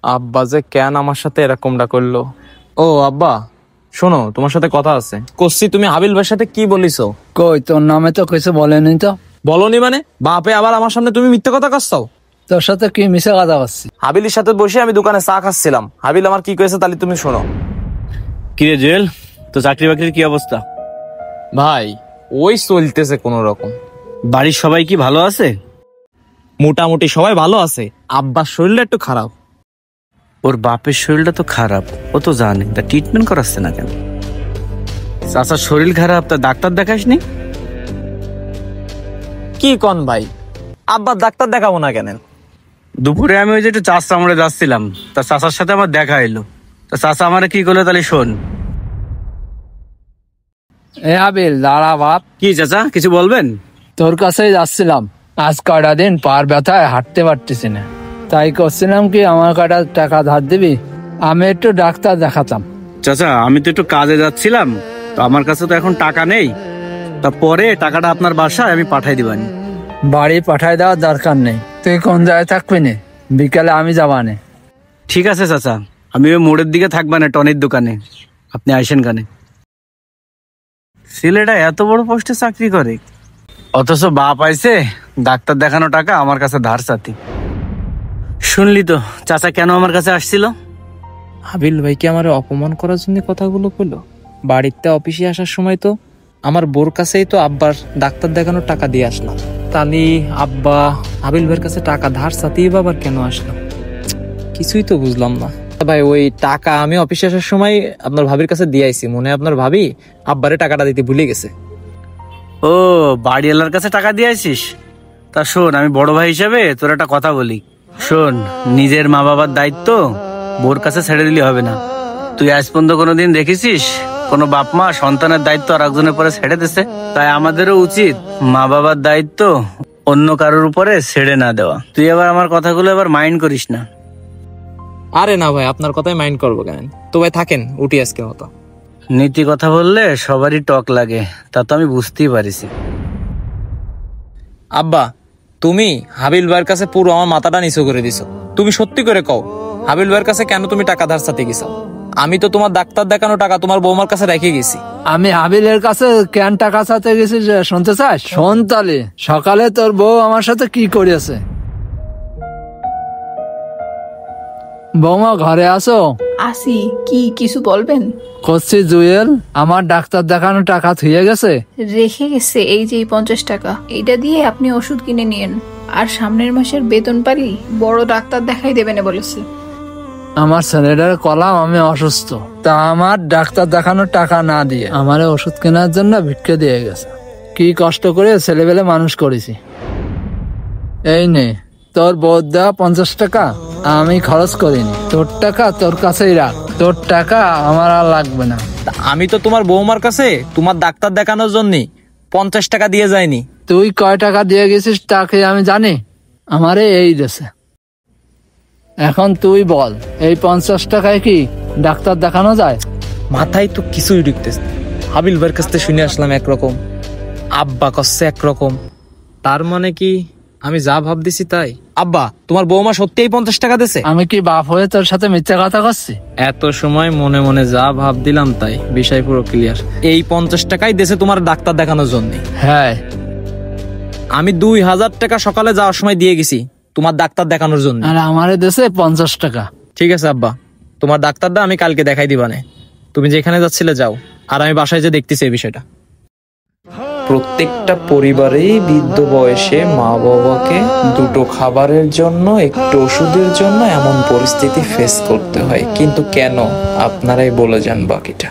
আব্বা যে কেন আমার সাথে এরকমটা করলো। ও আব্বা শোনো, তোমার সাথে কথা আছে। কচ্ছি তুমি হাবিল ভাইয়ের সাথে কি বলিছো? কই তোর নামে তো কিছু বলেনি তো। বলনি মানে? বাপে আবার আমার সামনে তুমি মিথ্যে কথা কাচ্ছাও। তোর সাথে কি মিশে কথা বলছি? হাবিলের সাথে বসে আমি দোকানে চা খাচ্ছিলাম, হাবিল আমার কি করেছে তাহলে তুমি শোনো। কিরে জুয়েল, তো চাকরি বাকরির কি অবস্থা? ভাই ওই চলতেছে কোন রকম। বাড়ির সবাই কি ভালো আছে? মোটামুটি সবাই ভালো আছে, আব্বার শরীরটা একটু খারাপ। ওর বাপের শরীরটা তো খারাপ, ও তো জানে, তা ট্রিটমেন্ট করাচ্ছে না কেন? চাচার শরীর খারাপ, তা ডাক্তার দেখাসনি? কি কন ভাই, আব্বার ডাক্তার দেখাবো না কেন? দুপুরে আমি ওই যে একটু চাষা আমড়ে যাচ্ছিলাম, তা চাচার সাথে আমার দেখা এলো। তা চাচা আমারে কি করলো তাহলে শোন। এ হাবিল দাঁড়া বাপ, কি চাচা কিছু বলবেন? তোর কাছেই যাচ্ছিলাম। আজ কয়টা দিন পার ব্যথায় হাঁটতে পারতেছি না, তাই করছিলাম কি আমার কয়টা টাকা ধার দিবি, আমি একটু ডাক্তার দেখাতাম। চাচা আমি তো একটু কাজে যাচ্ছিলাম, তো আমার কাছে তো এখন টাকা নেই, তা পরে টাকাটা আপনার বাসায় আমি পাঠাই দিবানি। বাড়ি পাঠাই দেওয়ার দরকার নেই, তুই কোন জায়গায় থাকবি না, বিকালে আমি যাবানে। ঠিক আছে চাচা, আমি ওই মোড়ের দিকে থাকবা না, টনির দোকানে, আপনি আইসেন কানে। ছেলেটা এত বড় পোস্টে চাকরি করে, অথচ বাপ আইছে ডাক্তার দেখানো টাকা আমার কাছে ধার চাতি। শুনলি তো চাচা কেন আমার কাছে আসছিল? হাবিল ভাইকে আমার অপমান করার জন্য কথাগুলো কইলো। বাড়িতে অফিসে আসার সময় তো আমার বোর কাছেই তো আব্বার ডাক্তার দেখানোর টাকা দিয়ে আসলাম, তাহলে আব্বা হাবিল ভাইয়ের কাছে টাকা ধার চাতিয়ে বাবার কেন আসলাম? কিছুই তো বুঝলাম না ভাই। ওই টাকা আমি অফিসে আসার সময় আপনার ভাবির কাছে দিয়ে আইছি, মনে হয় আপনার ভাবি আব্বারে টাকাটা দিতে ভুলে গেছে। ও বাড়িওয়ালার কাছে টাকা দিয়ে আসিস? তা শোন, আমি বড় ভাই হিসেবে তোর একটা কথা বলি শোন। নিজের মা বাবার দায়িত্ব বোর কাছে ছেড়ে দিলে হবে না। তুই আজ পর্যন্ত কোনোদিন দেখেছিস কোনো বাপ মা সন্তানের দায়িত্ব আর একজনের পরে ছেড়ে দিছে? তাই আমাদেরও উচিত মা বাবার দায়িত্ব অন্য কারোর উপরে ছেড়ে না দেওয়া। তুই আবার আমার কথাগুলো এবার মাইন্ড করিস না। আরে না ভাই, আপনার কথাই মাইন্ড করবো কেন? তো ভাই থাকেন, উঠি আজকে মতো। নীতি কথা বললে সবারই টক লাগে, তা তো আমি বুঝতেই পারিছি। আব্বা তুমি হাবিল ভাইয়ের কাছে পুরো আমার মাথাটা নিচু করে দিছো। তুমি সত্যি করে কও, হাবিল ভাইয়ের কাছে কেন তুমি টাকা ধার চাতে গেছো? আমি তো তোমার ডাক্তার দেখানো টাকা তোমার বৌমার কাছে রেখে গেছি। আমি হাবিলের কাছে কেন টাকা চাইতে গেছি শুনতে চাস? শোন তাহলে, সকালে তোর বউ আমার সাথে কি করেছে। বৌমা ঘরে আসো। আসি, কি কিছু বলবেন? করছি জুয়েল, আমার ডাক্তার দেখানো টাকা থুয়ে গেছে। রেখে গেছে এই যে 50 টাকা, এইটা দিয়ে আপনি ওষুধ কিনে নিয়েন, আর সামনের মাসের বেতন পারি বড় ডাক্তার দেখাই দেবেন বলেছে। আমার ছেলেটার কলাম আমি অসুস্থ, তা আমার ডাক্তার দেখানোর টাকা না দিয়ে আমার ওষুধ কেনার জন্য ভিক্ষে দিয়ে গেছে। কি কষ্ট করে ছেলেবেলে মানুষ করেছি। এই নে তোর বোধ দেওয়া 50 টাকা, আমি খরচ করিনি। তোর টাকা তোর কাছেই রাখ, তোর টাকা আমার আর লাগবে না। আমি তো তোমার বৌমার কাছে তোমার ডাক্তার দেখানোর জন্য 50 টাকা দিয়ে যাইনি। তুই কয় টাকা দিয়ে গেছিস তাকে আমি জানি, আমারে এই দেশে। এখন তুই বল, এই 50 টাকায় কি ডাক্তার দেখানো যায়? মাথায় তো কিছুই ঢুকতেছে। হাবিল ভাইয়ের কাছ থেকে শুনে আসলাম একরকম, আব্বা কচ্ছে একরকম, তার মানে কি আমি যা ভাবতেছি তাই? আব্বা তোমার বৌমা সত্যি 50 টাকা দিছে? আমি কি বাপ হয়ে তোর সাথে মিথ্যা কথা করছি? এত সময় মনে মনে যা ভাব দিলাম তাই, বিষয় পুরো ক্লিয়ার। এই 50 টাকাই দেশে তোমার ডাক্তার দেখানোর জন্য। হ্যাঁ, আমি 2000 টাকা সকালে যাওয়ার সময় দিয়ে গেছি তোমার ডাক্তার দেখানোর জন্য। আর আমার দেশে 50 টাকা। ঠিক আছে আব্বা, তোমার ডাক্তারটা আমি কালকে দেখাই দিবানে। তুমি যেখানে যাচ্ছিলে যাও, আর আমি বাসায় যে দেখতেছি এই বিষয়টা। প্রত্যেকটা পরিবারেই বৃদ্ধ বয়সে মা বাবাকে দুটো খাবারের জন্য, একটু ওষুধের জন্য এমন পরিস্থিতি ফেস করতে হয়, কিন্তু কেন আপনারাই বলে যান বাকিটা।